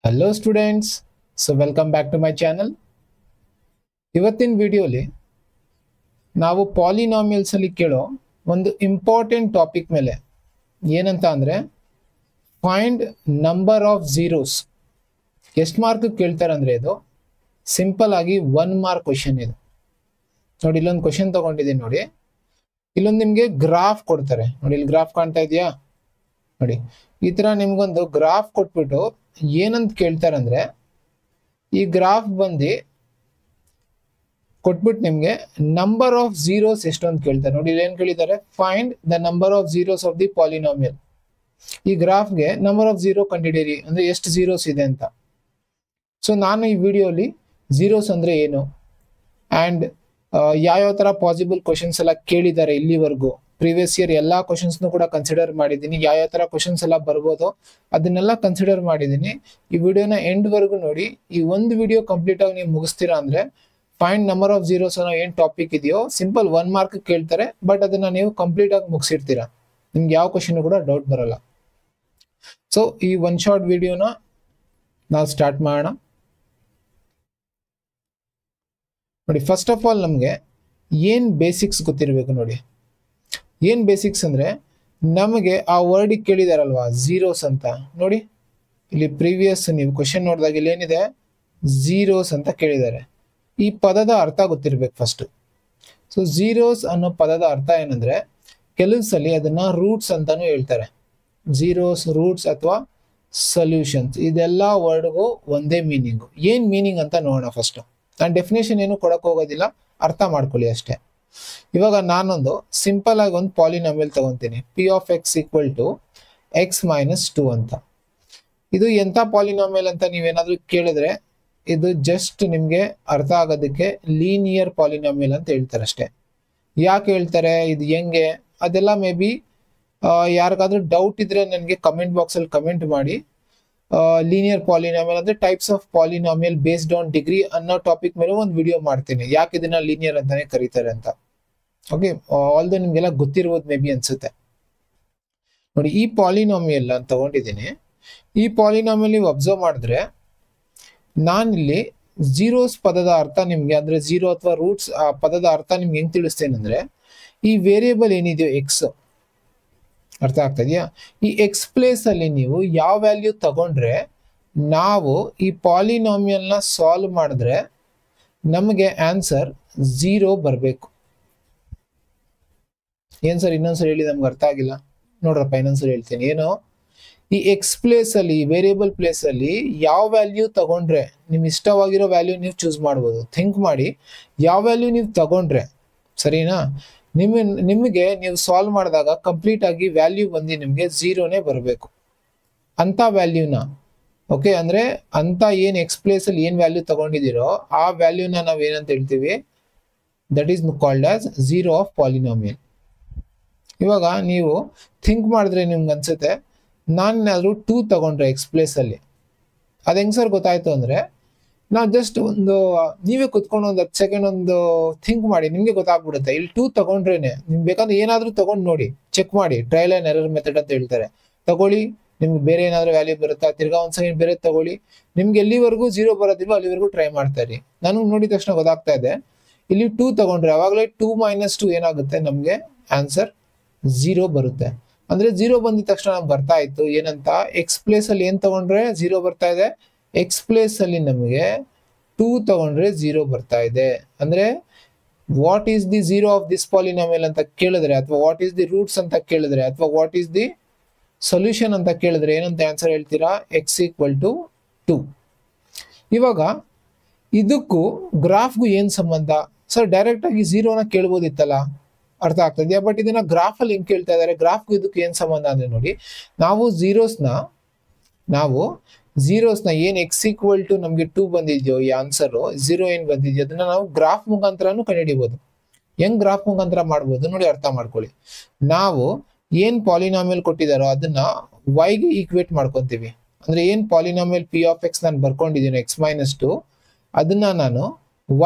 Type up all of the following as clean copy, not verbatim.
Hello students, so welcome back to my channel. ಇವತ್ತಿನ ವಿಡಿಯೋಲಿ ನಾವು ಪಾಲಿನಾಮಿಯಲ್ಸ್ ಅಲ್ಲಿ ಕೇಳೋ ಒಂದು ಇಂಪಾರ್ಟೆಂಟ್ ಟಾಪಿಕ್ ಮೇಲೆ ಏನಂತ ಅಂದ್ರೆ ಫೈಂಡ್ ನಂಬರ್ ಆಫ್ ಝೀರೋಸ್. ಎಷ್ಟು ಮಾರ್ಕ್ ಕೇಳ್ತಾರೆ ಅಂದ್ರೆ ಇದು ಸಿಂಪಲ್ ಆಗಿ 1 ಮಾರ್ಕ್ ಕ್ವೆಶ್ಚನ್ ಇದು. ನೋಡಿ ಇಲ್ಲೊಂದು ಕ್ವೆಶ್ಚನ್ ತಗೊಂಡಿದ್ದೀನಿ ನೋಡಿ. ಇಲ್ಲೊಂದು ನಿಮಗೆ ಗ್ರಾಫ್ ಕೊಡ್ತಾರೆ ನೋಡಿ, ಇಲ್ಲಿ ಗ್ರಾಫ್ ಕಾಣ್ತಾ ಇದೆಯಾ ನೋಡಿ. ಈ ತರ ನಿಮ್ಗೊಂದು ಗ್ರಾಫ್ ಕೊಟ್ಬಿಟ್ಟು ಏನಂತ ಕೇಳ್ತಾರೆ ಅಂದ್ರೆ ಈ ಗ್ರಾಫ್ ಬಂದು ಕೊಟ್ಬಿಟ್ಟು ನಿಮ್ಗೆ ನಂಬರ್ ಆಫ್ ಝೀರೋಸ್ ಎಷ್ಟು ಅಂತ ಕೇಳ್ತಾರೆ ನೋಡಿ. ಇಲ್ಲಿ ಏನ್ ಕೇಳಿದ್ದಾರೆ, find the number of zeros of the polynomial. ಈ ಗ್ರಾಫ್ಗೆ ನಂಬರ್ ಆಫ್ ಝೀರೋ ಕಂಡುಹಿಡಿಯಿರಿ ಅಂದ್ರೆ ಎಷ್ಟು ಝೀರೋಸ್ ಇದೆ ಅಂತ. ಸೊ ನಾನು ಈ ವಿಡಿಯೋಲಿ ಝೀರೋಸ್ ಅಂದ್ರೆ ಏನು ಅಂಡ್ ಯಾವ್ಯಾವ ತರ ಪಾಸಿಬಲ್ ಕ್ವಶನ್ಸ್ ಎಲ್ಲ ಕೇಳಿದ್ದಾರೆ ಇಲ್ಲಿವರೆಗೂ, ಪ್ರೀವಿಯಸ್ ಇಯರ್ ಎಲ್ಲಾ ಕ್ವಶನ್ಸ್ ಕೂಡ ಕನ್ಸಿಡರ್ ಮಾಡಿದ್ದೀನಿ. ಯಾವ ತರ ಕ್ವಶನ್ಸ್ ಎಲ್ಲ ಬರ್ಬೋದು ಅದನ್ನೆಲ್ಲ ಕನ್ಸಿಡರ್ ಮಾಡಿದ್ದೀನಿ. ಈ ವಿಡಿಯೋನ ಎಂಡ್ ವರ್ಗು ನೋಡಿ. ಈ ಒಂದು ವಿಡಿಯೋ ಕಂಪ್ಲೀಟ್ ಆಗಿ ನೀವು ಮುಗಿಸ್ತೀರಾ ಅಂದ್ರೆ ಫೈಂಡ್ ನಂಬರ್ ಆಫ್ ಝೀರೋಸ್ ಅನ್ನೋ ಏನ್ ಟಾಪಿಕ್ ಇದೆಯೋ ಸಿಂಪಲ್ 1 ಮಾರ್ಕ್ ಕೇಳ್ತಾರೆ, ಬಟ್ ಅದನ್ನ ನೀವು ಕಂಪ್ಲೀಟ್ ಆಗಿ ಮುಗಿಸಿರ್ತೀರಾ. ನಿಮ್ಗೆ ಯಾವ ಕ್ವಶನ್ ಕೂಡ ಡೌಟ್ ಬರಲ್ಲ. ಸೊ ಈ ಒನ್ ಶಾರ್ಟ್ ವಿಡಿಯೋನ ನಾವು ಸ್ಟಾರ್ಟ್ ಮಾಡೋಣ ನೋಡಿ. ಫಸ್ಟ್ ಆಫ್ ಆಲ್ ನಮ್ಗೆ ಏನ್ ಬೇಸಿಕ್ಸ್ ಗೊತ್ತಿರ್ಬೇಕು ನೋಡಿ. ಏನ್ ಬೇಸಿಕ್ಸ್ ಅಂದ್ರೆ ನಮಗೆ ಆ ವರ್ಡ್ ಕೇಳಿದಾರಲ್ವಾ ಝೀರೋಸ್ ಅಂತ ನೋಡಿ. ಇಲ್ಲಿ ಪ್ರೀವಿಯಸ್ ನೀವು ಕ್ವಶನ್ ನೋಡಿದಾಗ ಇಲ್ಲಿ ಏನಿದೆ, ಝೀರೋಸ್ ಅಂತ ಕೇಳಿದ್ದಾರೆ. ಈ ಪದದ ಅರ್ಥ ಗೊತ್ತಿರ್ಬೇಕು ಫಸ್ಟ್. ಸೊ ಝೀರೋಸ್ ಅನ್ನೋ ಪದದ ಅರ್ಥ ಏನಂದ್ರೆ ಕೆಲವು ಸಲ ಅದನ್ನ ರೂಟ್ಸ್ ಅಂತಾನು ಹೇಳ್ತಾರೆ. ಝೀರೋಸ್, ರೂಟ್ಸ್ ಅಥವಾ ಸೊಲ್ಯೂಷನ್ಸ್, ಇದೆಲ್ಲ ವರ್ಡ್ಗೂ ಒಂದೇ ಮೀನಿಂಗ್. ಏನ್ ಮೀನಿಂಗ್ ಅಂತ ನೋಡೋಣ ಫಸ್ಟ್. ನಾನು ಡೆಫಿನೇಷನ್ ಏನು ಕೊಡಕ್ ಹೋಗೋದಿಲ್ಲ, ಅರ್ಥ ಮಾಡ್ಕೊಳ್ಳಿ ಅಷ್ಟೇ. ಇವಾಗ ನಾನೊಂದು ಸಿಂಪಲ್ ಆಗಿ ಒಂದು ಪಾಲಿನಾಮಿಯಲ್ ತಗೊಂತೀನಿ, P of x equal to x minus 2 ಅಂತ. ಇದು ಎಂತ ಪಾಲಿನಾಮಿಯಲ್ ಅಂತ ನೀವೇನಾದ್ರೂ ಕೇಳಿದ್ರೆ ಇದು ಜಸ್ಟ್ ನಿಮ್ಗೆ ಅರ್ಥ ಆಗೋದಕ್ಕೆ ಲೀನಿಯರ್ ಪಾಲಿನಾಮಿಯಲ್ ಅಂತ ಹೇಳ್ತಾರೆ ಅಷ್ಟೇ. ಯಾಕೆ ಹೇಳ್ತಾರೆ, ಇದು ಹೆಂಗೆ, ಅದೆಲ್ಲ ಮೇ ಬಿ ಯಾರಿಗಾದ್ರೂ ಡೌಟ್ ಇದ್ರೆ ನನಗೆ ಕಮೆಂಟ್ ಬಾಕ್ಸ್ ಅಲ್ಲಿ ಕಮೆಂಟ್ ಮಾಡಿ. ಲೀನಿಯರ್ ಪಾಲಿನಾಮಿಯಲ್ ಅಂದ್ರೆ types of polynomial based on degree ಅನ್ನೋ ಟಾಪಿಕ್ ಮೇಲೆ ಒಂದು ವಿಡಿಯೋ ಮಾಡ್ತೀನಿ, ಯಾಕೆ ಇದನ್ನ ಲೀನಿಯರ್ ಅಂತಾನೆ ಕರೀತಾರೆ ಅಂತ. ಓಕೆ, ಆಲ್ದೋ ನಿಮ್ಗೆಲ್ಲ ಗೊತ್ತಿರ್ಬೋದು ಮೇ ಬಿ ಅನ್ಸುತ್ತೆ ನೋಡಿ. ಈ ಪಾಲಿನಾಮಿಯಲ್ ಅಂತ ತಗೊಂಡಿದ್ದೀನಿ. ಈ ಪಾಲಿನಾಮಿಯಲ್ ನೀವು ಅಬ್ಸರ್ವ್ ಮಾಡಿದ್ರೆ ನಾನಿಲ್ಲಿ ಝೀರೋಸ್ ಪದದ ಅರ್ಥ ನಿಮ್ಗೆ ಅಂದ್ರೆ ಝೀರೋ ಅಥವಾ ರೂಟ್ಸ್ ಆ ಪದದ ಅರ್ಥ ನಿಮ್ಗೆ ಹೆಂಗ್ ತಿಳಿಸ್ತೇನೆ ಅಂದ್ರೆ, ಈ ವೇರಿಯೇಬಲ್ ಏನಿದೆಯೋ ಎಕ್ಸ್, ಅರ್ಥ ಆಗ್ತಾ ಇದೆಯಾ, ಈ ಎಕ್ಸ್ ಪ್ಲೇಸ್ ಅಲ್ಲಿ ನೀವು ಯಾವ ವ್ಯಾಲ್ಯೂ ತಗೊಂಡ್ರೆ ನಾವು ಈ ಪಾಲಿನಾಮಿಯಲ್ ನ ಸಾಲ್ವ್ ಮಾಡಿದ್ರೆ ನಮಗೆ ಆನ್ಸರ್ 0 ಬರಬೇಕು. ಏನ್ ಸರ್ ಇನ್ನೊಂದ್ಸರಿ ಹೇಳಿ, ನಮ್ಗೆ ಅರ್ಥ ಆಗಿಲ್ಲ ನೋಡ್ರಪ್ಪ. ಇನ್ನೊಂದ್ಸರಿ ಹೇಳ್ತೀನಿ. ಏನು, ಈ ಎಕ್ಸ್ ಪ್ಲೇಸ್ ಅಲ್ಲಿ ವೇರಿಯೇಬಲ್ ಪ್ಲೇಸ್ ಅಲ್ಲಿ ಯಾವ ವ್ಯಾಲ್ಯೂ ತಗೊಂಡ್ರೆ ನಿಮ್ ಇಷ್ಟವಾಗಿರೋ ವ್ಯಾಲ್ಯೂ ನೀವು ಚೂಸ್ ಮಾಡ್ಬೋದು. ಥಿಂಕ್ ಮಾಡಿ ಯಾವ ವ್ಯಾಲ್ಯೂ ನೀವು ತಗೊಂಡ್ರೆ ಸರಿನಾ, ನಿಮಗೆ ನೀವು ಸಾಲ್ವ್ ಮಾಡಿದಾಗ ಕಂಪ್ಲೀಟ್ ಆಗಿ ವ್ಯಾಲ್ಯೂ ಬಂದು ನಿಮ್ಗೆ 0ನೇ ಬರಬೇಕು ಅಂತ ವ್ಯಾಲ್ಯೂನ. ಓಕೆ, ಅಂದ್ರೆ ಅಂತ ಏನ್ ಎಕ್ಸ್ ಪ್ಲೇಸ್ ಅಲ್ಲಿ ಏನ್ ವ್ಯಾಲ್ಯೂ ತಗೊಂಡಿದ್ದೀರೋ ಆ ವ್ಯಾಲ್ಯೂನ ನಾವ್ ಏನಂತ ಹೇಳ್ತೀವಿ, that is called as zero of polynomial. ಇವಾಗ ನೀವು ಥಿಂಕ್ ಮಾಡಿದ್ರೆ ನಿಮ್ಗೆ ಅನ್ಸುತ್ತೆ, ನಾನೇನಾದ್ರೂ 2 ತಗೊಂಡ್ರೆ ಎಕ್ಸ್ ಪ್ಲೇಸ್ ಅಲ್ಲಿ, ಅದ್ ಹೆಂಗ್ ಸರ್ ಗೊತ್ತಾಯ್ತು ಅಂದ್ರೆ, ನಾವು ಜಸ್ಟ್ ಒಂದು ನೀವೇ ಕುತ್ಕೊಂಡು ಒಂದು 10 ಸೆಕೆಂಡ್ ಒಂದು ಥಿಂಕ್ ಮಾಡಿ, ನಿಮ್ಗೆ ಗೊತ್ತಾಗ್ಬಿಡುತ್ತೆ. ಇಲ್ಲಿ 2 ತಗೊಂಡ್ರೇನೆ ನಿಮ್ಗೆ ಬೇಕಾದ್ರೆ ಏನಾದ್ರೂ ತಗೊಂಡ್ ನೋಡಿ, ಚೆಕ್ ಮಾಡಿ. ಟ್ರಯಲ್ ಅಂಡ್ ಎರರ್ ಮೆಥಡ್ ಅಂತ ಹೇಳ್ತಾರೆ. ತಗೊಳ್ಳಿ, ನಿಮ್ಗೆ ಬೇರೆ ಏನಾದ್ರೂ ವ್ಯಾಲ್ಯೂ ಬರುತ್ತಾ, ತಿರ್ಗಾ ಒಂದ್ ಸೆಕೆಂಡ್ ಬೇರೆ ತಗೊಳ್ಳಿ. ನಿಮ್ಗೆ ಎಲ್ಲಿವರೆಗೂ 0 ಬರೋದಿಲ್ವೋ ಅಲ್ಲಿವರೆಗೂ ಟ್ರೈ ಮಾಡ್ತಾ ಇರಿ. ನನಗೆ ನೋಡಿದ ತಕ್ಷಣ ಗೊತ್ತಾಗ್ತಾ ಇದೆ, ಇಲ್ಲಿ 2 ತಗೊಂಡ್ರೆ ಅವಾಗಲೇ 2 - 2 ಏನಾಗುತ್ತೆ, ನಮ್ಗೆ ಆನ್ಸರ್ 0 ಬರುತ್ತೆ. ಅಂದ್ರೆ 0 ಬಂದಿದ ತಕ್ಷಣ ನಮ್ಗೆ ಬರ್ತಾ ಇತ್ತು ಏನಂತ, ಎಕ್ಸ್ ಪ್ಲೇಸ್ ಅಲ್ಲಿ ಏನ್ ತಗೊಂಡ್ರೆ 0 ಬರ್ತಾ ಇದೆ, ಎಕ್ಸ್ ಪ್ಲೇಸ್ ಅಲ್ಲಿ ನಮಗೆ 2 ತಗೊಂಡ್ರೆ 0 ಬರ್ತಾ ಇದೆ. ಅಂದ್ರೆ what is the zero of this polynomial ಅಂತ ಕೇಳಿದ್ರೆ, ಅಥವಾ ವಾಟ್ ಈಸ್ ದಿ ರೂಟ್ಸ್ ಅಂತ ಕೇಳಿದ್ರೆ, ಅಥವಾ ವಾಟ್ ಈಸ್ ದಿ ಸೊಲ್ಯೂಷನ್ ಅಂತ ಕೇಳಿದ್ರೆ ಏನಂತ ಆನ್ಸರ್ ಹೇಳ್ತೀರಾ, ಎಕ್ಸ್ ಈಕ್ವಲ್ ಟು 2. ಇವಾಗ ಇದಕ್ಕೂ ಗ್ರಾಫ್ಗೂ ಏನ್ ಸಂಬಂಧ ಸರ್, ಡೈರೆಕ್ಟ್ ಆಗಿ 0ನ ಕೇಳ್ಬೋದಿತ್ತಲ್ಲ, ಅರ್ಥ ಆಗ್ತದೆಯಾ. ಬಟ್ ಇದನ್ನ ಗ್ರಾಫ್ ಅಲ್ಲಿ ಹೆಂಗ್ ಕೇಳ್ತಾ ಇದಾರೆ, ಗ್ರಾಫ್ಗೂ ಇದಕ್ಕೆ ಏನ್ ಸಂಬಂಧ ಅಂದ್ರೆ ನೋಡಿ, ನಾವು ಝೀರೋಸ್ನ ಏನ್ ಎಕ್ಸ್ ಈಕ್ವಲ್ ಟು ನಮ್ಗೆ 2 ಬಂದಿದ್ಯೋ ಈ ಆನ್ಸರ್ 0 ಏನ್ ಬಂದಿದ್ಯೋ ಅದನ್ನ ನಾವು ಗ್ರಾಫ್ ಮುಖಾಂತರನು ಕಂಡುಹಿಡಿಬಹುದು. ಹೆಂಗ್ ಗ್ರಾಫ್ ಮುಖಾಂತರ ಮಾಡ್ಬೋದು ನೋಡಿ, ಅರ್ಥ ಮಾಡ್ಕೊಳ್ಳಿ. ನಾವು ಏನ್ ಪಾಲಿನಾಮಿಯಲ್ ಕೊಟ್ಟಿದಾರೋ ಅದನ್ನ y ಗೆ ಈಕ್ವೇಟ್ ಮಾಡ್ಕೊಂತೀವಿ. ಅಂದ್ರೆ ಏನ್ ಪಾಲಿನಾಮಿಯಲ್ ಪಿ ಆಫ್ ಎಕ್ಸ್ ನಾನು ಬರ್ಕೊಂಡಿದ್ದೀನಿ ಎಕ್ಸ್ ಮೈನಸ್ 2, ಅದನ್ನ ನಾನು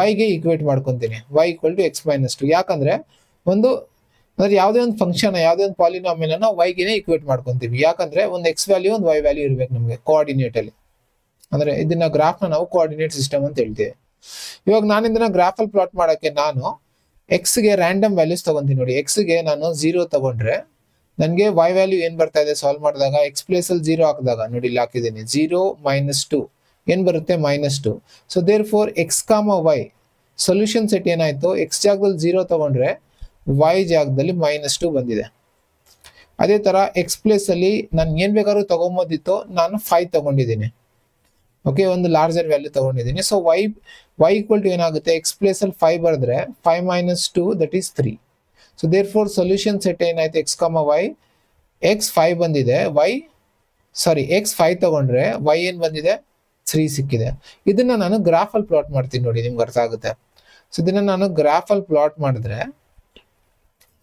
y ಗೆ ಈಕ್ವೇಟ್ ಮಾಡ್ಕೊಂತೀನಿ, y equal to x minus 2. ಯಾಕಂದ್ರೆ ಒಂದು ಅಂದ್ರೆ ಯಾವುದೇ ಒಂದು ಫಂಕ್ಷನ್, ಯಾವುದೇ ಒಂದು ಪಾಲಿನಾಮಿಯಲ್ ಅನ್ನ y ಗೆ ಈಕ್ವೇಟ್ ಮಾಡ್ಕೊಂತೀವಿ. ಯಾಕಂದ್ರೆ ಒಂದು ಎಕ್ಸ್ ವ್ಯಾಲ್ಯೂ ಒಂದು y ವ್ಯಾಲ್ಯೂ ಇರ್ಬೇಕು ನಮಗೆ ಕೋಆರ್ಡಿನೇಟ್ ಅಲ್ಲಿ. ಅಂದ್ರೆ ಇದನ್ನ ಗ್ರಾಫ್ನ ನಾವು ಕೋಆರ್ಡಿನೇಟ್ ಸಿಸ್ಟಮ್ ಅಂತ ಹೇಳ್ತೀವಿ. ಇವಾಗ ನಾನು ಇದನ್ನ ಗ್ರಾಫಲ್ಲಿ ಪ್ಲಾಟ್ ಮಾಡಕ್ಕೆ ನಾನು ಎಕ್ಸ್ಗೆ ರ್ಯಾಂಡಮ್ ವ್ಯಾಲ್ಯೂಸ್ ತಗೊಂತೀನಿ ನೋಡಿ. ಎಕ್ಸ್ಗೆ ನಾನು 0 ತಗೊಂಡ್ರೆ ನನಗೆ ವೈ ವ್ಯಾಲ್ಯೂ ಏನ್ ಬರ್ತಾ ಇದೆ ಸಾಲ್ವ್ ಮಾಡಿದಾಗ ಎಕ್ಸ್ ಪ್ಲೇಸ್ ಅಲ್ಲಿ 0 ಹಾಕಿದಾಗ ನೋಡಿ ಇಲ್ಲಿ ಹಾಕಿದ್ದೀನಿ 0 -2 ಏನ್ ಬರುತ್ತೆ -2. So there four X comma Y solution set ಏನಾಯ್ತು, ಎಕ್ಸ್ ಜಾಗದಲ್ಲಿ 0 ತಗೊಂಡ್ರೆ ವೈ ಜಾಗದಲ್ಲಿ -2 ಬಂದಿದೆ. ಅದೇ ತರ ಎಕ್ಸ್ ಪ್ಲೇಸ್ ಅಲ್ಲಿ ನಾನು ಏನ್ ಬೇಕಾದ್ರೂ ತಗೊಂಬೋದಿತ್ತು, ನಾನು 5 ತಗೊಂಡಿದ್ದೀನಿ. ಓಕೆ, ಒಂದು ಲಾರ್ಜರ್ ವ್ಯಾಲ್ಯೂ ತಗೊಂಡಿದ್ದೀನಿ. ಸೊ ವೈ ಈಕ್ವಲ್ ಟು ಏನಾಗುತ್ತೆ, ಎಕ್ಸ್ ಪ್ಲೇಸ್ ಅಲ್ಲಿ 5 ಬರೆದ್ರೆ 5 - 2 that is 3. So therefore solution set ಏನಾಯ್ತು, ಎಕ್ಸ್ ಕಾಮ ವೈ ಎಕ್ಸ್ 5 ಬಂದಿದೆ, ಎಕ್ಸ್ 5 ತಗೊಂಡ್ರೆ ವೈ ಏನ್ ಬಂದಿದೆ 3 ಸಿಕ್ಕಿದೆ. ಇದನ್ನ ನಾನು ಗ್ರಾಫ್ ಅಲ್ಲಿ ಪ್ಲಾಟ್ ಮಾಡ್ತೀನಿ ನೋಡಿ, ನಿಮ್ಗೆ ಅರ್ಥ ಆಗುತ್ತೆ. ಸೊ ಇದನ್ನ ನಾನು ಗ್ರಾಫ್ ಅಲ್ಲಿ ಪ್ಲಾಟ್ ಮಾಡಿದ್ರೆ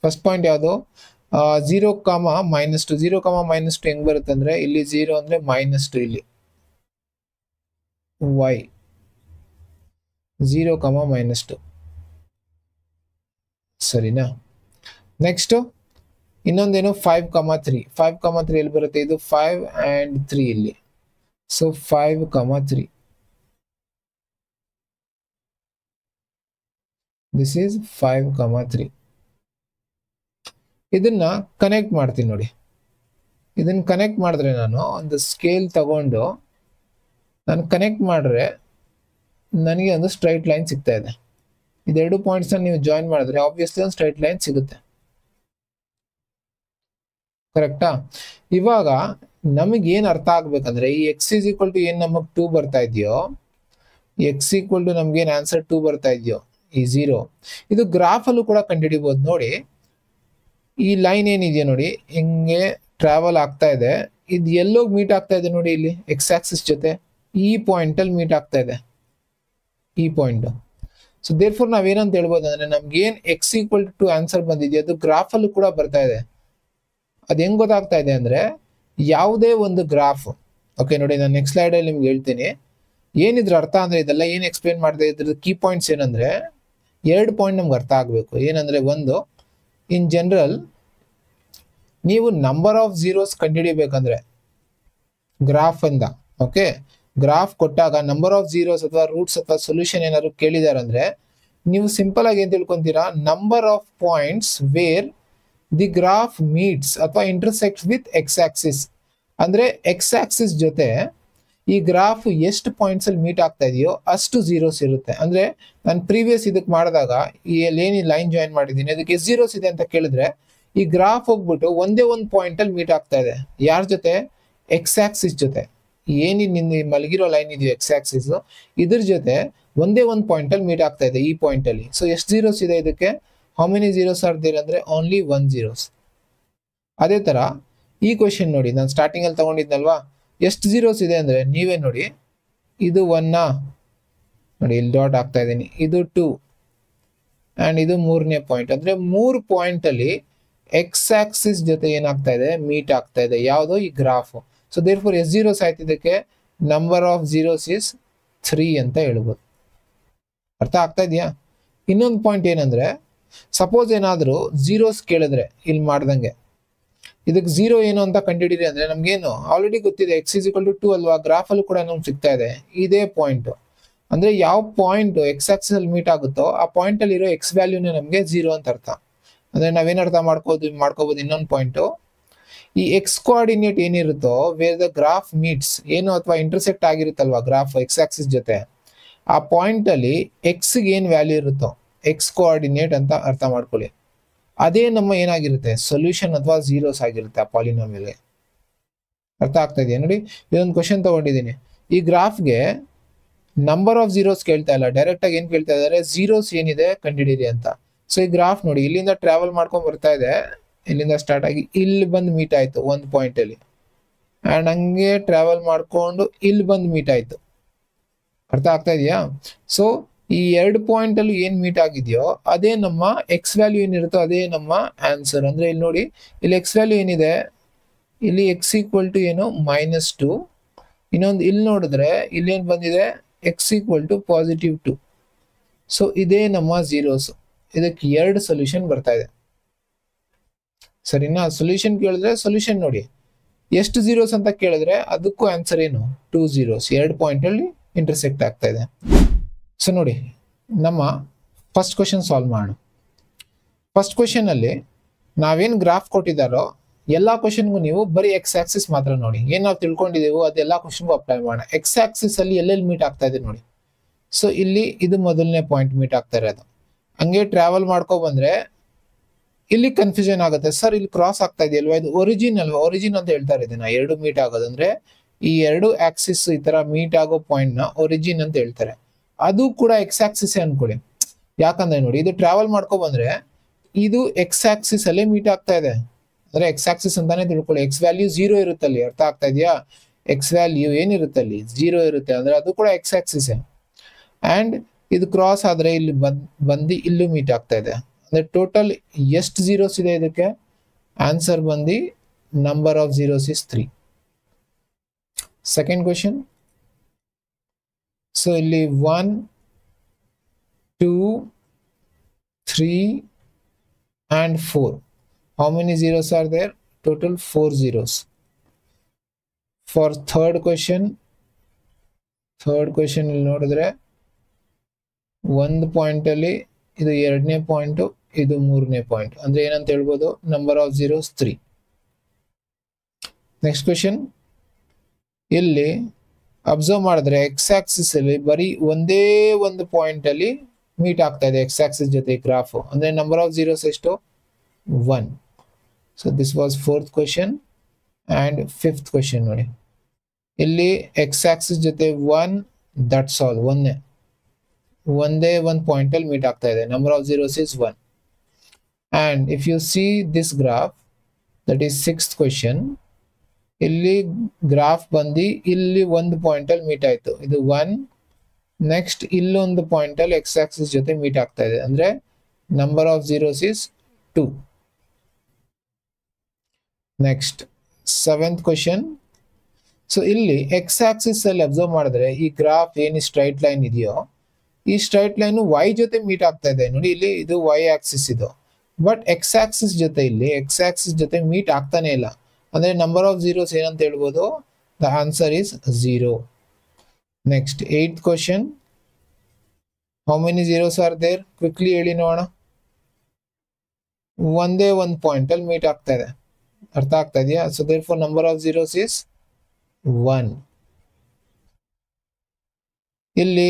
ಫಸ್ಟ್ ಪಾಯಿಂಟ್ ಯಾವುದು 0, -2 0, -2 ಹೆಂಗ್ ಬರುತ್ತೆ ಅಂದ್ರೆ ಇಲ್ಲಿ 0 ಅಂದ್ರೆ -2, ಇಲ್ಲಿ y 0, -2 ಸರಿನಾ. ನೆಕ್ಸ್ಟ್ ಇನ್ನೊಂದೇನು 5, 3 ಎಲ್ಲಿ ಬರುತ್ತೆ, ಇದು 5 and 3 ಇಲ್ಲಿ. So 5, 3 this is 5, 3. ಇದನ್ನ ಕನೆಕ್ಟ್ ಮಾಡ್ತೀನಿ ನೋಡಿ. ಇದನ್ನ ಕನೆಕ್ಟ್ ಮಾಡಿದ್ರೆ ನಾನು ಒಂದು ಸ್ಕೇಲ್ ತಗೊಂಡು ನಾನು ಕನೆಕ್ಟ್ ಮಾಡಿದ್ರೆ ನನಗೆ ಒಂದು ಸ್ಟ್ರೈಟ್ ಲೈನ್ ಸಿಗ್ತಾ ಇದೆ. ಇದೆರಡು ಪಾಯಿಂಟ್ಸ್ ನೀವು ಜಾಯಿನ್ ಮಾಡಿದ್ರೆ ಆಬ್ವಿಯಸ್ಲಿ ಒಂದು ಸ್ಟ್ರೈಟ್ ಲೈನ್ ಸಿಗುತ್ತೆ, ಕರೆಕ್ಟಾ. ಇವಾಗ ನಮಗೆ ಏನ್ ಅರ್ಥ ಆಗ್ಬೇಕಂದ್ರೆ ಈ ಎಕ್ಸ್ ಈಸ್ ಈಕ್ವಲ್ ಟು ಏನ್ ನಮಗ್ 2 ಬರ್ತಾ ಇದೆಯೋ, ಎಕ್ಸ್ ಈಕ್ವಲ್ ಟು ನಮ್ಗೆ ಏನ್ ಆನ್ಸರ್ 2 ಬರ್ತಾ ಇದೆಯೋ ಈ 0, ಇದು ಗ್ರಾಫ್ ಅಲ್ಲೂ ಕೂಡ ಕಂಡುಹಿಡಿಬಹುದು ನೋಡಿ. ಈ ಲೈನ್ ಏನಿದೆಯಾ ನೋಡಿ ಹಿಂಗೆ ಟ್ರಾವೆಲ್ ಆಗ್ತಾ ಇದೆ, ಇದು ಎಲ್ಲೋಗಿ ಮೀಟ್ ಆಗ್ತಾ ಇದೆ ನೋಡಿ, ಇಲ್ಲಿ ಎಕ್ಸ್ ಆಕ್ಸಿಸ್ ಜೊತೆ ಈ ಪಾಯಿಂಟ್ ಅಲ್ಲಿ ಮೀಟ್ ಆಗ್ತಾ ಇದೆ, ಈ ಪಾಯಿಂಟ್. ಸೊ ದೇರ್ ಫೋರ್ ನಾವೇನಂತ ಹೇಳ್ಬೋದು ಅಂದ್ರೆ ನಮ್ಗೆ ಏನ್ ಎಕ್ಸ್ ಈಕ್ವಲ್ ಟು ಆನ್ಸರ್ ಬಂದಿದೆಯೋ ಅದು ಗ್ರಾಫ್ ಅಲ್ಲೂ ಕೂಡ ಬರ್ತಾ ಇದೆ. ಅದ್ ಹೆಂಗ್ ಗೊತ್ತಾಗ್ತಾ ಇದೆ ಅಂದ್ರೆ ಯಾವುದೇ ಒಂದು ಗ್ರಾಫ್, ಓಕೆ ನೋಡಿ ನಾನು ನೆಕ್ಸ್ಟ್ ಸ್ಲೈಡ್ ಅಲ್ಲಿ ನಿಮ್ಗೆ ಹೇಳ್ತೀನಿ ಏನಿದ್ರ ಅರ್ಥ ಅಂದ್ರೆ, ಇದೆಲ್ಲ ಏನ್ ಎಕ್ಸ್ಪ್ಲೇನ್ ಮಾಡಿದೆ ಇದ್ರದ್ದು ಕೀ ಪಾಯಿಂಟ್ಸ್ ಏನಂದ್ರೆ 2 ಪಾಯಿಂಟ್ ನಮ್ಗೆ ಅರ್ಥ ಆಗ್ಬೇಕು. ಏನಂದ್ರೆ ಒಂದು, ಇನ್ ಜನರಲ್ ನೀವು ನಂಬರ್ ಆಫ್ ಝೀರೋಸ್ ಕಂಡುಹಿಡಿಬೇಕಂದ್ರೆ ಗ್ರಾಫ್ ಇಂದ, ಓಕೆ, ಗ್ರಾಫ್ ಕೊಟ್ಟಾಗ ನಂಬರ್ ಆಫ್ ಝೀರೋಸ್ ಅಥವಾ ರೂಟ್ಸ್ ಅಥವಾ ಸೊಲ್ಯೂಷನ್ ಏನಾದ್ರು ಕೇಳಿದಾರಂದ್ರೆ ನೀವು ಸಿಂಪಲ್ ಆಗಿ ಏನ್ ತಿಳ್ಕೊಂತೀರಾ, number of points where the graph meets ಅಥವಾ ಇಂಟರ್ಸೆಕ್ಟ್ ವಿತ್ ಎಕ್ಸ್ ಆಕ್ಸಿಸ್. ಅಂದ್ರೆ ಎಕ್ಸ್ ಆಕ್ಸಿಸ್ ಜೊತೆ ಈ ಗ್ರಾಫ್ ಎಷ್ಟು ಪಾಯಿಂಟ್ಸ್ ಅಲ್ಲಿ ಮೀಟ್ ಆಗ್ತಾ ಇದೆಯೋ ಅಷ್ಟು ಝೀರೋಸ್ ಇರುತ್ತೆ. ಅಂದ್ರೆ ನಾನು ಪ್ರೀವಿಯಸ್ ಇದಕ್ಕೆ ಮಾಡಿದಾಗ ಈ ಏನಿ ಲೈನ್ ಜಾಯಿನ್ ಮಾಡಿದ್ದೀನಿ ಅದಕ್ಕೆ ಝೀರೋಸ್ ಇದೆ ಅಂತ ಕೇಳಿದ್ರೆ ಈ ಗ್ರಾಫ್ ಹೋಗ್ಬಿಟ್ಟು ಒಂದೇ ಒಂದು ಪಾಯಿಂಟ್ ಅಲ್ಲಿ ಮೀಟ್ ಆಗ್ತಾ ಇದೆ. ಯಾರ ಜೊತೆ, ಎಕ್ಸ್ ಆಕ್ಸಿಸ್ ಜೊತೆ. ನಿನ್ನ ಮಲಗಿರೋ ಲೈನ್ ಇದೆಯೋ ಎಕ್ಸ್ ಆಕ್ಸಿಸ್, ಇದ್ರ ಜೊತೆ ಒಂದೇ ಒಂದು ಪಾಯಿಂಟ್ ಅಲ್ಲಿ ಮೀಟ್ ಆಗ್ತಾ ಇದೆ, ಈ ಪಾಯಿಂಟ್ ಅಲ್ಲಿ. ಸೊ ಎಷ್ಟು ಝೀರೋಸ್ ಇದೆ ಇದಕ್ಕೆ, how many zeros are there ಅಂದ್ರೆ ಓನ್ಲಿ 1 ಝೀರೋಸ್. ಅದೇ ತರ ಈ ಕ್ವೆಶ್ಚನ್ ನೋಡಿ, ನಾನು ಸ್ಟಾರ್ಟಿಂಗ್ ಅಲ್ಲಿ ತಗೊಂಡಿದ್ನಲ್ವಾ, ಎಷ್ಟು ಝೀರೋಸ್ ಇದೆ ಅಂದ್ರೆ ನೀವೇ ನೋಡಿ, ಇದು 1 ನೋಡಿ ಇಲ್ಲಿ ಡಾಟ್ ಆಗ್ತಾ ಇದ್ದೀನಿ, ಇದು 2 ಅಂಡ್ ಇದು 3ನೇ ಪಾಯಿಂಟ್. ಅಂದ್ರೆ 3 ಪಾಯಿಂಟ್ ಅಲ್ಲಿ ಎಕ್ಸ್ ಆಕ್ಸಿಸ್ ಜೊತೆ ಏನಾಗ್ತಾ ಇದೆ, ಮೀಟ್ ಆಗ್ತಾ ಇದೆ, ಯಾವುದು ಈ ಗ್ರಾಫ್. ಸೊ ದೇರ್ ಫೋರ್ ಎಷ್ಟು ಝೀರೋಸ್ ಆಯ್ತು ಇದಕ್ಕೆ, ನಂಬರ್ ಆಫ್ ಝೀರೋಸ್ ಇಸ್ 3 ಅಂತ ಹೇಳ್ಬೋದು. ಅರ್ಥ ಆಗ್ತಾ ಇದೆಯಾ. ಇನ್ನೊಂದು ಪಾಯಿಂಟ್ ಏನಂದ್ರೆ, ಸಪೋಸ್ ಏನಾದ್ರು ಝೀರೋಸ್ ಕೇಳಿದ್ರೆ ಇಲ್ಲಿ ಮಾಡ್ದಂಗೆ ಇದಕ್ಕೆ 0 ಏನು ಅಂತ ಕಂಡುಹಿಡಿರಿ ಅಂದ್ರೆ ನಮ್ಗೇನು ಆಲ್ರೆಡಿ ಗೊತ್ತಿದೆ, ಎಕ್ಸ್ ಇಸ್ ಈಕ್ವಲ್ ಟು 2 ಅಲ್ವಾ, ಗ್ರಾಫ್ ಅಲ್ಲೂ ಕೂಡ ನಮ್ಗೆ ಸಿಗ್ತಾ ಇದೆ ಇದೇ ಪಾಯಿಂಟ್. ಅಂದ್ರೆ ಯಾವ ಪಾಯಿಂಟ್ ಎಕ್ಸ್ ಆಕ್ಸಿಸ್ ಅಲ್ಲಿ ಮೀಟ್ ಆಗುತ್ತೋ ಆ ಪಾಯಿಂಟ್ ಅಲ್ಲಿ ಇರೋ ಎಕ್ಸ್ ವ್ಯಾಲ್ಯೂನೇ ನಮ್ಗೆ 0 ಅಂತ ಅರ್ಥ. ಅಂದ್ರೆ ನಾವೇನ್ ಅರ್ಥ ಮಾಡ್ಕೋಬಹುದು ಇನ್ನೊಂದು ಪಾಯಿಂಟ್, ಈ ಎಕ್ಸ್ ಕೋಆರ್ಡಿನೇಟ್ ಏನಿರುತ್ತೋ ವೇರ್ ದ ಗ್ರಾಫ್ ಮೀಟ್ಸ್ ಏನು ಅಥವಾ ಇಂಟರ್ಸೆಕ್ಟ್ ಆಗಿರುತ್ತಲ್ವಾ ಗ್ರಾಫ್ ಎಕ್ಸ್ ಆಕ್ಸಿಸ್ ಜೊತೆ, ಆ ಪಾಯಿಂಟ್ ಅಲ್ಲಿ ಎಕ್ಸ್ ಗೆ ಏನ್ ವ್ಯಾಲ್ಯೂ ಇರುತ್ತೋ ಎಕ್ಸ್ ಕೋಆರ್ಡಿನೇಟ್ ಅಂತ ಅರ್ಥ ಮಾಡ್ಕೊಳ್ಳಿ. ಅದೇ ನಮ್ಮ ಏನಾಗಿರುತ್ತೆ, ಸೊಲ್ಯೂಷನ್ ಅಥವಾ ಝೀರೋಸ್ ಆಗಿರುತ್ತೆ ಆ ಪಾಲಿನೋಮಿಯಲ್ಗೆ. ಅರ್ಥ ಆಗ್ತಾ ಇದೆಯಾ ನೋಡಿ. ಇದೊಂದು ಕ್ವಶನ್ ತಗೊಂಡಿದ್ದೀನಿ, ಈ ಗ್ರಾಫ್ಗೆ ನಂಬರ್ ಆಫ್ ಝೀರೋಸ್ ಕೇಳ್ತಾ ಇಲ್ಲ, ಡೈರೆಕ್ಟ್ ಆಗಿ ಏನ್ ಕೇಳ್ತಾ ಇದಾರೆ, ಝೀರೋಸ್ ಏನಿದೆ ಕಂಡುಹಿಡಿಯಿರಿ ಅಂತ. ಸೊ ಈ ಗ್ರಾಫ್ ನೋಡಿ ಇಲ್ಲಿಂದ ಟ್ರಾವೆಲ್ ಮಾಡ್ಕೊಂಡ್ ಬರ್ತಾ ಇದೆ, ಇಲ್ಲಿಂದ ಸ್ಟಾರ್ಟ್ ಆಗಿ ಇಲ್ಲಿ ಬಂದು ಮೀಟ್ ಆಯ್ತು ಒಂದು ಪಾಯಿಂಟ್ ಅಲ್ಲಿ, ಅಂಡ್ ಹಂಗೆ ಟ್ರಾವೆಲ್ ಮಾಡ್ಕೊಂಡು ಇಲ್ಲಿ ಬಂದು ಮೀಟ್ ಆಯ್ತು. ಅರ್ಥ ಆಗ್ತಾ ಇದೆಯಾ. ಸೊ ಈ 2 ಪಾಯಿಂಟ್ ಅಲ್ಲಿ ಏನ್ ಮೀಟ್ ಆಗಿದೆಯೋ ಅದೇ ನಮ್ಮ ಎಕ್ಸ್ ವ್ಯಾಲ್ಯೂ ಏನಿರುತ್ತೋ ಅದೇ ನಮ್ಮ ಆನ್ಸರ್. ಅಂದ್ರೆ ಇಲ್ಲಿ ನೋಡಿ, ಇಲ್ಲಿ ಎಕ್ಸ್ ವ್ಯಾಲ್ಯೂ ಏನಿದೆ, ಇಲ್ಲಿ ಎಕ್ಸ್ ಈಕ್ವಲ್ ಟು ಏನು -2, ಇನ್ನೊಂದು ಇಲ್ಲಿ ನೋಡಿದ್ರೆ ಇಲ್ಲಿ ಏನ್ ಬಂದಿದೆ, ಎಕ್ಸ್ ಈಕ್ವಲ್ ಟು +2. ಸೊ ಇದೇ ನಮ್ಮ ಝೀರೋಸ್. ಇದಕ್ಕೆ 2 ಸೊಲ್ಯೂಷನ್ ಬರ್ತಾ ಇದೆ, ಸರಿನಾ. ಸೊಲ್ಯೂಷನ್ ಕೇಳಿದ್ರೆ ಸೊಲ್ಯೂಷನ್ ನೋಡಿ, ಎಷ್ಟು ಝೀರೋಸ್ ಅಂತ ಕೇಳಿದ್ರೆ ಅದಕ್ಕೂ ಆನ್ಸರ್ ಏನು 2 zeros, 2 ಪಾಯಿಂಟ್ ಅಲ್ಲಿ ಇಂಟರ್ಸೆಕ್ಟ್ ಆಗ್ತಾ ಇದೆ. ಸೊ ನೋಡಿ ನಮ್ಮ ಫಸ್ಟ್ ಕ್ವಶನ್ ಸಾಲ್ವ್ ಮಾಡೋಣ. ಫಸ್ಟ್ ಕ್ವಶನ್ ಅಲ್ಲಿ ನಾವೇನ್ ಗ್ರಾಫ್ ಕೊಟ್ಟಿದ್ದಾರೋ ಎಲ್ಲಾ ಕ್ವಶನ್ಗೂ ನೀವು ಬರೀ ಎಕ್ಸ್ ಆಕ್ಸಿಸ್ ಮಾತ್ರ ನೋಡಿ. ಏನ್ ನಾವು ತಿಳ್ಕೊಂಡಿದೀವೋ ಅದೆಲ್ಲಾ ಕ್ವಶನ್ಗೂ ಅಪ್ಲೈ ಮಾಡೋಣ. ಎಕ್ಸ್ ಆಕ್ಸಿಸ್ ಅಲ್ಲಿ ಎಲ್ಲೆಲ್ಲಿ ಮೀಟ್ ಆಗ್ತಾ ಇದೆ ನೋಡಿ. ಸೊ ಇಲ್ಲಿ ಇದು ಮೊದಲನೇ ಪಾಯಿಂಟ್ ಮೀಟ್ ಆಗ್ತಾ ಇರೋದು. ಹಂಗೆ ಟ್ರಾವೆಲ್ ಮಾಡ್ಕೊ ಬಂದ್ರೆ ಇಲ್ಲಿ ಕನ್ಫ್ಯೂಷನ್ ಆಗುತ್ತೆ, ಸರ್ ಇಲ್ಲಿ ಕ್ರಾಸ್ ಆಗ್ತಾ ಇದೆಯಲ್ವಾ, ಇದು ಒರಿಜಿನ್ ಅಲ್ವಾ, ಒರಿಜಿನ್ ಅಂತ ಹೇಳ್ತಾರೆ ಇದನ್ನ. ಎರಡು ಮೀಟ್ ಆಗೋದಂದ್ರೆ ಈ ಎರಡು ಆಕ್ಸಿಸ್ ಈ ತರ ಮೀಟ್ ಆಗೋ ಪಾಯಿಂಟ್ ನ ಒರಿಜಿನ್ ಅಂತ ಹೇಳ್ತಾರೆ. ಅದು ಕೂಡ ಎಕ್ಸ್ ಆಕ್ಸಿಸ್ ಅನ್ಕೊಳ್ಳಿ. ಯಾಕಂದ್ರೆ ನೋಡಿ ಇದು ಟ್ರಾವೆಲ್ ಮಾಡ್ಕೊ ಬಂದ್ರೆ ಇದು ಎಕ್ಸ್ ಆಕ್ಸಿಸ್ ಅಲ್ಲೇ ಮೀಟ್ ಆಗ್ತಾ ಇದೆ. ಅಂದ್ರೆ ಎಕ್ಸ್ ಆಕ್ಸಿಸ್ ಅಂತಾನೆ ತಿಳ್ಕೊಳ್ಳಿ. ಎಕ್ಸ್ ವ್ಯಾಲ್ಯೂ 0 ಇರುತ್ತಲ್ಲಿ, ಅರ್ಥ ಆಗ್ತಾ ಇದೆಯಾ? ಎಕ್ಸ್ ವ್ಯಾಲ್ಯೂ ಏನಿರುತ್ತಲ್ಲಿ 0 ಇರುತ್ತೆ, ಅಂದ್ರೆ ಅದು ಕೂಡ ಎಕ್ಸ್ ಆಕ್ಸಿಸ್. ಅಂಡ್ ಇದು ಕ್ರಾಸ್ ಆದ್ರೆ ಇಲ್ಲಿ ಬಂದು ಇಲ್ಲೂ ಮೀಟ್ ಆಗ್ತಾ ಇದೆ. ಅಂದ್ರೆ ಟೋಟಲ್ ಎಷ್ಟು ಝೀರೋಸ್ ಇದೆ ಇದಕ್ಕೆ? ಆನ್ಸರ್ ಬಂದು number of zeros is 3. Second question. So ಇಲ್ಲಿ 1, 2, 3 and 4. How many zeros are there? Total 4 zeros. For third question ಇಲ್ಲಿ ನೋಡಿದ್ರೆ ಒಂದು ಪಾಯಿಂಟ್ ಅಲ್ಲಿ ಇದು ಎರಡನೇ ಪಾಯಿಂಟ್, ಇದು ಮೂರನೇ ಪಾಯಿಂಟ್, ಅಂದ್ರೆ ಏನಂತ ಹೇಳ್ಬೋದು? Number of zeros 3. Next question. ಇಲ್ಲಿ ಅಬ್ಸರ್ವ್ ಮಾಡಿದ್ರೆ ಎಕ್ಸ್ ಆಕ್ಸಿಸ್ ಅಲ್ಲಿ ಬರೀ ಒಂದೇ ಒಂದು ಪಾಯಿಂಟ್ ಅಲ್ಲಿ ಮೀಟ್ ಆಗ್ತಾ ಇದೆ ಎಕ್ಸ್ ಆಕ್ಸಿಸ್ ಜೊತೆ ಗ್ರಾಫ್. ಅಂದ್ರೆ ನಂಬರ್ ಆಫ್ ಝೀರೋಸ್ ಎಷ್ಟು? 1. So this was fourth question. And fifth question ನೋಡಿ. ಇಲ್ಲಿ ಎಕ್ಸ್ ಆಕ್ಸಿಸ್ ಜೊತೆ 1, ದಟ್ಸ್ ಆಲ್, ಒಂದೇ ಒಂದು ಪಾಯಿಂಟ್ ಅಲ್ಲಿ ಮೀಟ್ ಆಗ್ತಾ ಇದೆ. Number of zeros is 1. And if U see this graph, that is sixth question. ಇಲ್ಲಿ ಗ್ರಾಫ್ ಬಂದು ಇಲ್ಲಿ ಒಂದು ಪಾಯಿಂಟ್ ಅಲ್ಲಿ ಮೀಟ್ ಆಯ್ತು, ಇದು 1. ನೆಕ್ಸ್ಟ್ ಇಲ್ಲೊಂದು ಪಾಯಿಂಟ್ ಅಲ್ಲಿ ಎಕ್ಸ್ ಆಕ್ಸಿಸ್ ಜೊತೆ ಮೀಟ್ ಆಗ್ತಾ ಇದೆ, ಅಂದ್ರೆ number of zeros is 2. Next seventh question. So ಇಲ್ಲಿ ಎಕ್ಸ್ ಆಕ್ಸಿಸ್ ಅಲ್ಲಿ ಅಬ್ಸರ್ವ್ ಮಾಡಿದ್ರೆ ಈ ಗ್ರಾಫ್ ಏನು ಸ್ಟ್ರೈಟ್ ಲೈನ್ ಇದೆಯೋ, ಈ ಸ್ಟ್ರೈಟ್ ಲೈನ್ ವೈ ಜೊತೆ ಮೀಟ್ ಆಗ್ತಾ ಇದೆ ನೋಡಿ. ಇಲ್ಲಿ ಇದು ವೈ ಆಕ್ಸಿಸ್ ಇದು, ಬಟ್ ಎಕ್ಸ್ ಆಕ್ಸಿಸ್ ಜೊತೆ ಇಲ್ಲಿ ಎಕ್ಸ್ ಆಕ್ಸಿಸ್ ಜೊತೆ ಮೀಟ್ ಆಗ್ತಾನೆ ಇಲ್ಲ. ಅಂದ್ರೆ ನಂಬರ್ ಆಫ್ ಝೀರೋಸ್ ಏನಂತ ಹೇಳ್ಬೋದು? The answer is 0. Next eighth question. How many zeros are there? Quickly ಹೇಳಿ ನೋಡೋಣ. ಒಂದೇ ಒಂದು ಪಾಯಿಂಟ್ ಅಲ್ಲಿ ಮೀಟ್ ಆಗ್ತಾ ಇದೆ, ಅರ್ಥ ಆಗ್ತಾ ಇದೆಯಾ? So therefore number of zeros is 1. ಇಲ್ಲಿ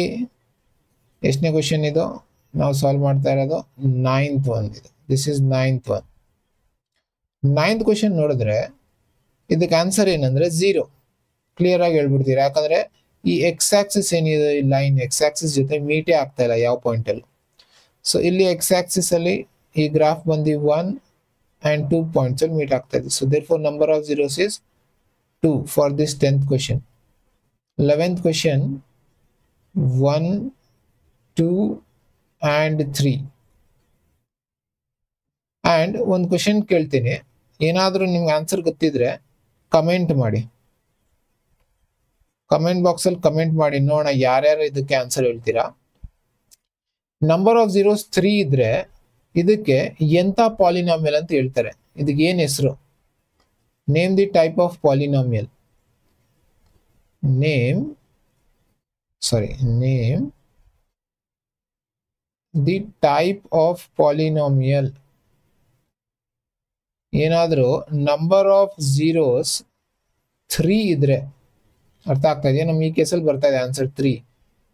ಎಷ್ಟನೇ ಕ್ವೆಶ್ಚನ್ ಇದು ನಾವು ಸಾಲ್ವ್ ಮಾಡ್ತಾ ಇರೋದು? 9th one ಇದು. This is 9th one. 9th question ನೋಡಿದ್ರೆ ಇದಕ್ಕೆ ಆನ್ಸರ್ ಏನಂದ್ರೆ 0. ಕ್ಲಿಯರ್ ಆಗಿ ಹೇಳ್ಬಿಡ್ತೀರಾ, ಯಾಕಂದ್ರೆ ಈ ಎಕ್ಸ್ ಆಕ್ಸಿಸ್ ಏನಿದೆ ಈ ಲೈನ್ ಎಕ್ಸ್ ಆಕ್ಸಿಸ್ ಜೊತೆ ಮೀಟೇ ಆಗ್ತಾ ಇಲ್ಲ ಯಾವ ಪಾಯಿಂಟ್ ಅಲ್ಲಿ. ಸೊ ಇಲ್ಲಿ ಎಕ್ಸ್ ಆಕ್ಸಿಸ್ ಅಲ್ಲಿ ಈ ಗ್ರಾಫ್ ಬಂದು 1 and 2 ಪಾಯಿಂಟ್ಸ್ ಅಲ್ಲಿ ಮೀಟ್ ಆಗ್ತಾ ಇದೆ. So therefore number of zeros is 2 for this 10th question. 11th question. 1, 2 and 3. And ಒಂದು ಕ್ವೆಶ್ಚನ್ ಕೇಳ್ತೀನಿ, ಏನಾದರೂ ನಿಮ್ಗೆ ಆನ್ಸರ್ ಗೊತ್ತಿದ್ರೆ ಕಮೆಂಟ್ ಮಾಡಿ, ಕಮೆಂಟ್ ಬಾಕ್ಸ್ ಅಲ್ಲಿ ಕಮೆಂಟ್ ಮಾಡಿ ನೋಡೋಣ ಯಾರ್ಯಾರು ಇದಕ್ಕೆ ಆನ್ಸರ್ ಹೇಳ್ತೀರಾ. ನಂಬರ್ ಆಫ್ ಝೀರೋಸ್ 3 ಇದ್ರೆ ಇದಕ್ಕೆ ಎಂತ ಪಾಲಿನಾಮಿಯಲ್ ಅಂತ ಹೇಳ್ತಾರೆ? ಇದಕ್ಕೆ ಏನ್ ಹೆಸರು? Name the type of polynomial. Name the type of polynomial. ಏನಾದರೂ ನಂಬರ್ ಆಫ್ ಝೀರೋಸ್ 3 ಇದ್ರೆ, ಅರ್ಥ ಆಗ್ತಾ ಇದೆಯಾ? ನಮ್ಗೆ ಈ ಕೇಸಲ್ಲಿ ಬರ್ತಾ ಇದೆ ಆನ್ಸರ್ 3.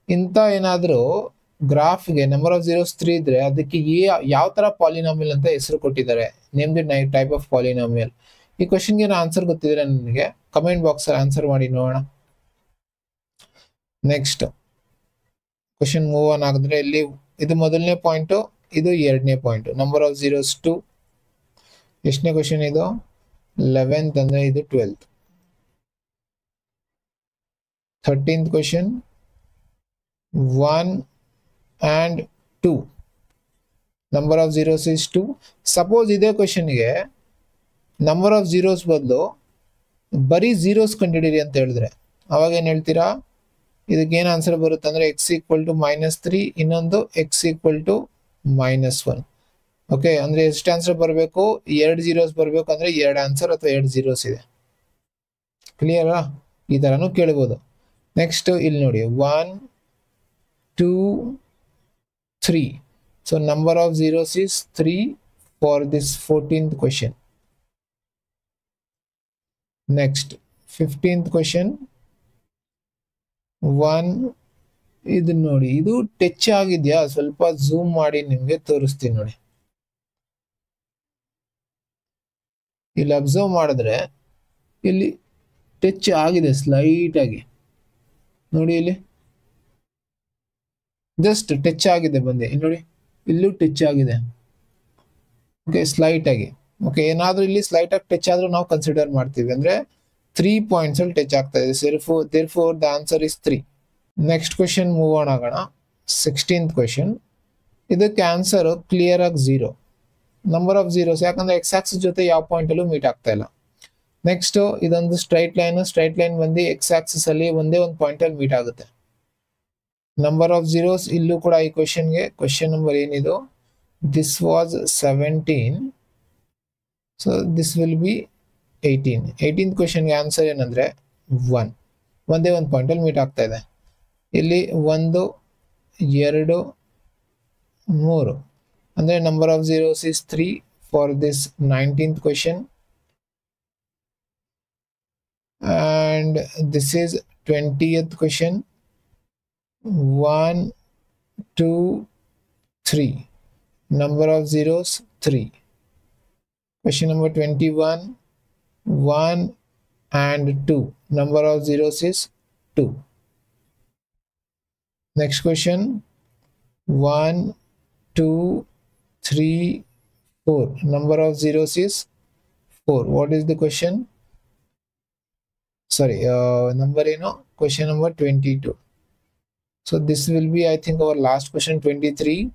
ಇಂಥ ಏನಾದರೂ ಗ್ರಾಫ್ಗೆ ನಂಬರ್ ಆಫ್ ಝೀರೋಸ್ 3 ಇದ್ರೆ ಅದಕ್ಕೆ ಯಾವ ತರ ಪಾಲಿನಾಮಿಯಲ್ ಅಂತ ಹೆಸರು ಕೊಟ್ಟಿದ್ದಾರೆ? Name the type of polynomial. ಈ ಕ್ವಶನ್ಗೆ ಆನ್ಸರ್ ಗೊತ್ತಿದ್ರೆ ನನಗೆ ಕಮೆಂಟ್ ಬಾಕ್ಸ್ ಅಲ್ಲಿ ಆನ್ಸರ್ ಮಾಡಿ ನೋಡೋಣ. ನೆಕ್ಸ್ಟ್ ಕ್ವಶನ್ ಮೂವ್ ಆನ್ ಆಗಿದ್ರೆ ಇಲ್ಲಿ ಇದು ಮೊದಲನೇ ಪಾಯಿಂಟು, ಇದು ಎರಡನೇ ಪಾಯಿಂಟ್. Number of zeros 2. ಎಷ್ಟನೇ ಕ್ವಶನ್ ಇದು? 11th ಅಂದ್ರೆ ಇದು 12th. 13th question. 1 and 2. Number of zeros is 2. Suppose ಇದೇ ಕ್ವಶನ್ಗೆ ನಂಬರ್ ಆಫ್ ಝೀರೋಸ್ ಬದಲು ಬರೀ ಝೀರೋಸ್ ಕಂಡುಹಿಡಿಯಿರಿ ಅಂತ ಹೇಳಿದ್ರೆ ಅವಾಗ ಏನ್ ಹೇಳ್ತೀರಾ? ಇದಕ್ಕೆ ಏನ್ ಆನ್ಸರ್ ಬರುತ್ತೆ ಅಂದ್ರೆ x = -3, ಇನ್ನೊಂದು x = -1. ಓಕೆ, ಅಂದ್ರೆ ಎಷ್ಟು ಆನ್ಸರ್ ಬರಬೇಕು? 2 ಝೀರೋಸ್ ಬರಬೇಕು, ಅಂದ್ರೆ 2 ಆನ್ಸರ್ ಅಥವಾ 2 ಝೀರೋಸ್ ಇದೆ. ಕ್ಲಿಯರಾ? ಈ ಥರನೂ ಕೇಳ್ಬೋದು. ನೆಕ್ಸ್ಟ್ ಇಲ್ಲಿ ನೋಡಿ 1 2 3. So number of zeros is 3 for this 14th question. Next 15th question 1. ಇದು ನೋಡಿ, ಇದು ಟಚ್ ಆಗಿದೆಯಾ? ಸ್ವಲ್ಪ ಝೂಮ್ ಮಾಡಿ ನಿಮ್ಗೆ ತೋರಿಸ್ತೀನಿ ನೋಡಿ. ಇಲ್ಲಿ ಅಬ್ಸರ್ವ್ ಮಾಡಿದ್ರೆ ಇಲ್ಲಿ ಟಚ್ ಆಗಿದೆ ಸ್ಲೈಟ್ ಆಗಿ ನೋಡಿ, ಇಲ್ಲಿ ಜಸ್ಟ್ ಟಚ್ ಆಗಿದೆ ಬಂದೆ ಇಲ್ಲಿ ನೋಡಿ, ಇಲ್ಲೂ ಟಚ್ ಆಗಿದೆ. ಓಕೆ, ಸ್ಲೈಟ್ ಆಗಿ. ಓಕೆ, ಏನಾದ್ರೂ ಇಲ್ಲಿ ಸ್ಲೈಟ್ ಆಗಿ ಟಚ್ ಆದ್ರೂ ನಾವು ಕನ್ಸಿಡರ್ ಮಾಡ್ತೀವಿ, ಅಂದ್ರೆ 3 ಪಾಯಿಂಟ್ಸ್ ಅಲ್ಲಿ ಟಚ್ ಆಗ್ತಾ ಇದೆ. therefore the answer is 3. Next question move on ಆಗೋಣ. 16th question. ಇದಕ್ಕೆ ಆನ್ಸರ್ ಕ್ಲಿಯರ್ ಆಗಿ 0. ನಂಬರ್ ಆಫ್ zeros, ಯಾಕಂದ್ರೆ ಎಕ್ಸ್ ಆಕ್ಸಿಸ್ ಜೊತೆ ಯಾವ ಪಾಯಿಂಟ್ ಅಲ್ಲೂ ಮೀಟ್ ಆಗ್ತಾ ಇಲ್ಲ. ನೆಕ್ಸ್ಟ್ ಇದೊಂದು ಸ್ಟ್ರೈಟ್ ಲೈನ್ ಬಂದು ಎಕ್ಸ್ ಆಕ್ಸಿಸ್ ಅಲ್ಲಿ ಒಂದೇ ಒಂದು ಪಾಯಿಂಟ್ ಅಲ್ಲಿ ಮೀಟ್ ಆಗುತ್ತೆ. ನಂಬರ್ ಆಫ್ zeros ಇಲ್ಲೂ ಕೂಡ ಈ ಕ್ವೆಶನ್ಗೆ ಕ್ವೆಶನ್ ನಂಬರ್ ಏನಿದು, this was 17, so this will be 18. 18th ಕ್ವೆಶನ್ಗೆ ಆನ್ಸರ್ ಏನಂದ್ರೆ 1. ಒಂದೇ ಒಂದು ಪಾಯಿಂಟ್ ಅಲ್ಲಿ ಮೀಟ್ ಆಗ್ತಾ ಇದೆ. ಇಲ್ಲಿ 1 2 3, ಅಂದ್ರೆ number of zeros is 3 for this 19th question. And this is 20th question. 1 2 3, number of zeros 3. Question number 21, 1 and 2, number of zeros is 2. Next question 1 2 3 4, number of zeros is 4. What is the question? Sorry, number question number 22. So this will be, I think, our last question, 23.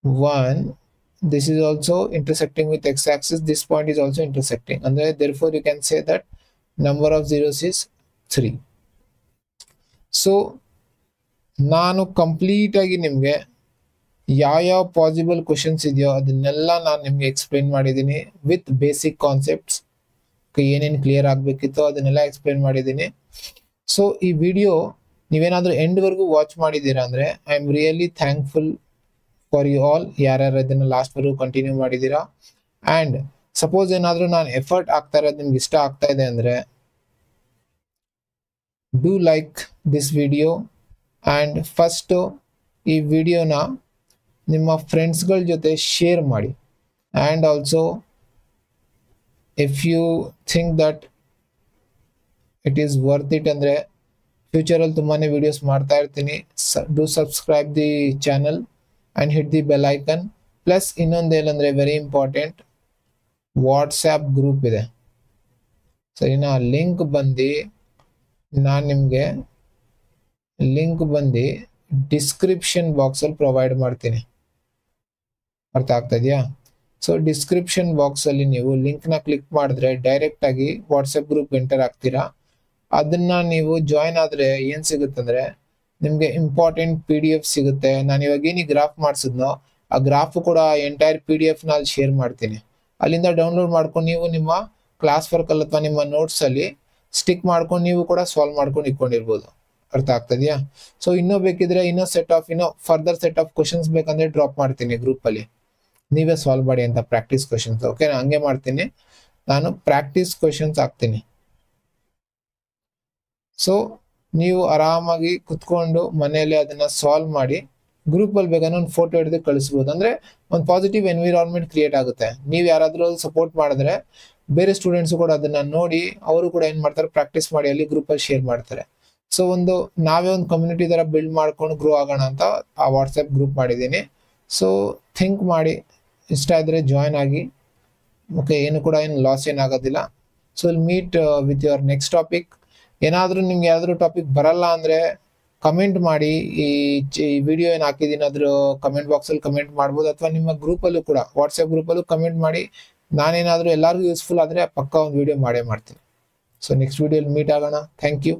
1, this is also intersecting with x-axis, this point is also intersecting, and therefore you can say that number of zeros is 3. So ನಾನು complete ಆಗಿ ನಿಮಗೆ ಯಾವ possible questions ಇದೆಯೋ ಅದನ್ನೆಲ್ಲ ನಾನು ನಿಮಗೆ explain ಮಾಡಿದ್ದೀನಿ with basic concepts. ಏನೇನು ಕ್ಲಿಯರ್ ಆಗಬೇಕಿತ್ತೋ ಅದನ್ನೆಲ್ಲ ಎಕ್ಸ್ಪ್ಲೈನ್ ಮಾಡಿದ್ದೀನಿ. ಸೊ ಈ ವಿಡಿಯೋ ನೀವೇನಾದರೂ ಎಂಡ್ವರೆಗೂ ವಾಚ್ ಮಾಡಿದ್ದೀರಾ ಅಂದರೆ I am really thankful for you all, ಯಾರ್ಯಾರು ಇದನ್ನು ಲಾಸ್ಟ್ವರೆಗೂ ಕಂಟಿನ್ಯೂ ಮಾಡಿದ್ದೀರಾ. ಆ್ಯಂಡ್ ಸಪೋಸ್ ಏನಾದರೂ ನಾನು ಎಫರ್ಟ್ ಆಗ್ತಾ ಇರೋದು ನಿಮ್ಗೆ ಇಷ್ಟ ಆಗ್ತಾ ಇದೆ ಅಂದರೆ do like this video. And first ಈ ವಿಡಿಯೋನ ನಿಮ್ಮ ಫ್ರೆಂಡ್ಸ್ಗಳ ಜೊತೆ ಶೇರ್ ಮಾಡಿ. And also if you think that it is worth it ಅಂದರೆ ಫ್ಯೂಚರಲ್ಲಿ ತುಂಬಾ ವಿಡಿಯೋಸ್ ಮಾಡ್ತಾ ಇರ್ತೀನಿ. Do subscribe the channel and hit the bell icon. Plus ಇನ್ನೊಂದು ಏನಂದರೆ ವೆರಿ ಇಂಪಾರ್ಟೆಂಟ್, ವಾಟ್ಸ್ಯಾಪ್ ಗ್ರೂಪ್ ಇದೆ ಸರಿನಾ. ಲಿಂಕ್ ಬಂದು ಡಿಸ್ಕ್ರಿಪ್ಷನ್ ಬಾಕ್ಸಲ್ಲಿ ಪ್ರೊವೈಡ್ ಮಾಡ್ತೀನಿ. ಅರ್ಥ ಆಗ್ತಾ ಇದೆಯಾ? ಸೊ ಡಿಸ್ಕ್ರಿಪ್ಷನ್ ಬಾಕ್ಸಲ್ಲಿ ನೀವು ಲಿಂಕ್ನ ಕ್ಲಿಕ್ ಮಾಡಿದ್ರೆ ಡೈರೆಕ್ಟಾಗಿ ವಾಟ್ಸಪ್ ಗ್ರೂಪ್ ಎಂಟರ್ ಆಗ್ತೀರಾ. ಅದನ್ನ ನೀವು ಜಾಯಿನ್ ಆದರೆ ಏನು ಸಿಗುತ್ತಂದ್ರೆ ನಿಮಗೆ ಇಂಪಾರ್ಟೆಂಟ್ PDF ಸಿಗುತ್ತೆ. ನಾನು ಇವಾಗ ಏನು ಗ್ರಾಫ್ ಮಾಡಿಸಿದ್ನೋ ಆ ಗ್ರಾಫ್ ಕೂಡ ಎಂಟೈರ್ PDF ಅಲ್ಲಿ ಶೇರ್ ಮಾಡ್ತೀನಿ. ಅಲ್ಲಿಂದ ಡೌನ್ಲೋಡ್ ಮಾಡ್ಕೊಂಡು ನೀವು ನಿಮ್ಮ ಕ್ಲಾಸ್ ವರ್ಕಲ್ಲಿ ಅಥವಾ ನಿಮ್ಮ ನೋಟ್ಸಲ್ಲಿ ಸ್ಟಿಕ್ ಮಾಡ್ಕೊಂಡು ನೀವು ಕೂಡ ಸಾಲ್ವ್ ಮಾಡ್ಕೊಂಡು ಇಟ್ಕೊಂಡಿರ್ಬೋದು. ಅರ್ಥ ಆಗ್ತದೆಯಾ? ಸೊ ಇನ್ನೂ ಬೇಕಿದ್ರೆ ಫರ್ದರ್ ಸೆಟ್ ಆಫ್ ಕ್ವಶನ್ಸ್ ಬೇಕಂದ್ರೆ ಡ್ರಾಪ್ ಮಾಡ್ತೀನಿ ಗ್ರೂಪಲ್ಲಿ, ನೀವೇ ಸಾಲ್ವ್ ಮಾಡಿ ಅಂತ ಪ್ರಾಕ್ಟೀಸ್ ಕ್ವಶನ್ಸ್. ಓಕೆ, ನಾನು ಹಂಗೆ ಮಾಡ್ತೀನಿ, ನಾನು ಪ್ರಾಕ್ಟೀಸ್ ಕ್ವಶನ್ಸ್ ಹಾಕ್ತೀನಿ. ಸೊ ನೀವು ಆರಾಮಾಗಿ ಕುತ್ಕೊಂಡು ಮನೆಯಲ್ಲಿ ಅದನ್ನ ಸಾಲ್ವ್ ಮಾಡಿ ಗ್ರೂಪಲ್ಲಿ ಬೇಕಾದ್ರೆ ಒಂದು ಫೋಟೋ ಹಿಡಿದು ಕಳಿಸ್ಬೋದು. ಅಂದ್ರೆ ಒಂದು ಪಾಸಿಟಿವ್ ಎನ್ವಿರಾನ್ಮೆಂಟ್ ಕ್ರಿಯೇಟ್ ಆಗುತ್ತೆ. ನೀವು ಯಾರಾದ್ರೂ ಸಪೋರ್ಟ್ ಮಾಡಿದ್ರೆ ಬೇರೆ ಸ್ಟೂಡೆಂಟ್ಸ್ ಕೂಡ ಅದನ್ನ ನೋಡಿ ಅವರು ಕೂಡ ಏನ್ ಮಾಡ್ತಾರೆ, ಪ್ರಾಕ್ಟೀಸ್ ಮಾಡಿ ಅಲ್ಲಿ ಗ್ರೂಪಲ್ಲಿ ಶೇರ್ ಮಾಡ್ತಾರೆ. ಸೊ ನಾವೇ ಒಂದು ಕಮ್ಯುನಿಟಿ ತರ ಬಿಲ್ಡ್ ಮಾಡ್ಕೊಂಡು ಗ್ರೋ ಆಗೋಣ ಅಂತ ಆ ವಾಟ್ಸಪ್ ಗ್ರೂಪ್ ಮಾಡಿದ್ದೀನಿ. ಸೊ ಥಿಂಕ್ ಮಾಡಿ, ಇಷ್ಟ ಇದ್ರೆ ಜಾಯ್ನ್ ಆಗಿ. ಓಕೆ, ಏನು ಕೂಡ ಏನು ಲಾಸ್ ಏನಾಗೋದಿಲ್ಲ. So will meet with your next topic. ಏನಾದರೂ ನಿಮ್ಗೆ ಯಾವ್ದಾದ್ರು ಟಾಪಿಕ್ ಬರಲ್ಲ ಅಂದರೆ ಕಮೆಂಟ್ ಮಾಡಿ. ಈ ವಿಡಿಯೋ ಏನು ಹಾಕಿದ್ದೀನಿ ಅದ್ರ ಕಮೆಂಟ್ ಬಾಕ್ಸಲ್ಲಿ ಕಮೆಂಟ್ ಮಾಡ್ಬೋದು, ಅಥವಾ ನಿಮ್ಮ ಗ್ರೂಪಲ್ಲೂ ಕೂಡ ವಾಟ್ಸಪ್ ಗ್ರೂಪಲ್ಲೂ ಕಮೆಂಟ್ ಮಾಡಿ. ನಾನೇನಾದರೂ ಎಲ್ಲರಿಗೂ ಯೂಸ್ಫುಲ್ ಆದರೆ ಪಕ್ಕ ಒಂದು ವಿಡಿಯೋ ಮಾಡೇ ಮಾಡ್ತೀನಿ. ಸೊ ನೆಕ್ಸ್ಟ್ ವಿಡಿಯೋಲಿ ಮೀಟ್ ಆಗೋಣ. Thank you.